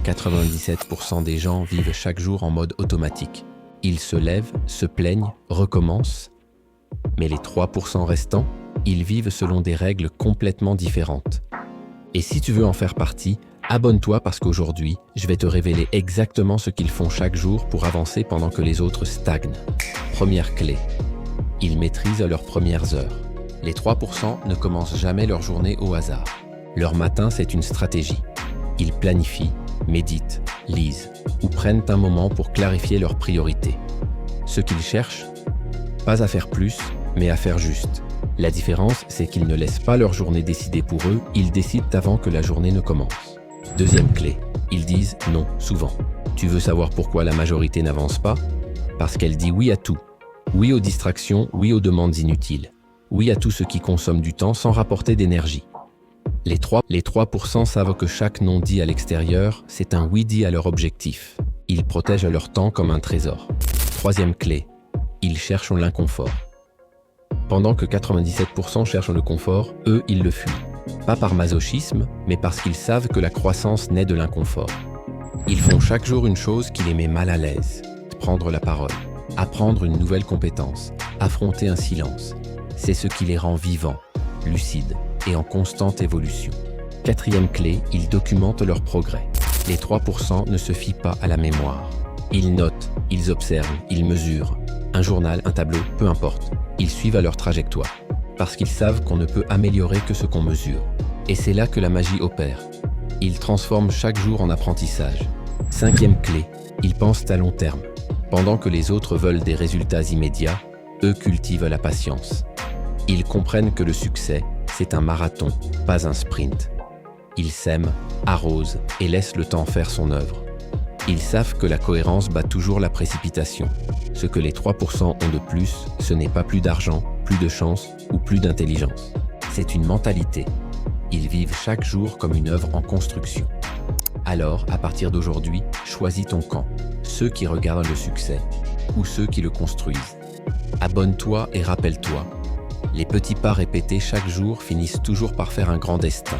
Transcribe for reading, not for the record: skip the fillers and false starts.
97% des gens vivent chaque jour en mode automatique. Ils se lèvent, se plaignent, recommencent. Mais les 3% restants, ils vivent selon des règles complètement différentes. Et si tu veux en faire partie, abonne-toi parce qu'aujourd'hui, je vais te révéler exactement ce qu'ils font chaque jour pour avancer pendant que les autres stagnent. Première clé. Ils maîtrisent leurs premières heures. Les 3% ne commencent jamais leur journée au hasard. Leur matin, c'est une stratégie. Ils planifient, méditent, lisent ou prennent un moment pour clarifier leurs priorités. Ce qu'ils cherchent, pas à faire plus, mais à faire juste. La différence, c'est qu'ils ne laissent pas leur journée décider pour eux, ils décident avant que la journée ne commence. Deuxième clé, ils disent non souvent. Tu veux savoir pourquoi la majorité n'avance pas? Parce qu'elle dit oui à tout. Oui aux distractions, oui aux demandes inutiles. Oui à tout ce qui consomme du temps sans rapporter d'énergie. Les 3% savent que chaque non dit à l'extérieur, c'est un oui dit à leur objectif. Ils protègent leur temps comme un trésor. Troisième clé, ils cherchent l'inconfort. Pendant que 97% cherchent le confort, eux, ils le fuient. Pas par masochisme, mais parce qu'ils savent que la croissance naît de l'inconfort. Ils font chaque jour une chose qui les met mal à l'aise. Prendre la parole, apprendre une nouvelle compétence, affronter un silence. C'est ce qui les rend vivants, lucides et en constante évolution. Quatrième clé, ils documentent leur progrès. Les 3% ne se fient pas à la mémoire. Ils notent, ils observent, ils mesurent. Un journal, un tableau, peu importe. Ils suivent à leur trajectoire. Parce qu'ils savent qu'on ne peut améliorer que ce qu'on mesure. Et c'est là que la magie opère. Ils transforment chaque jour en apprentissage. Cinquième clé, ils pensent à long terme. Pendant que les autres veulent des résultats immédiats, eux cultivent la patience. Ils comprennent que le succès, c'est un marathon, pas un sprint. Ils sèment, arrosent et laissent le temps faire son œuvre. Ils savent que la cohérence bat toujours la précipitation. Ce que les 3% ont de plus, ce n'est pas plus d'argent, plus de chance ou plus d'intelligence. C'est une mentalité. Ils vivent chaque jour comme une œuvre en construction. Alors, à partir d'aujourd'hui, choisis ton camp. Ceux qui regardent le succès ou ceux qui le construisent. Abonne-toi et rappelle-toi. Les petits pas répétés chaque jour finissent toujours par faire un grand destin.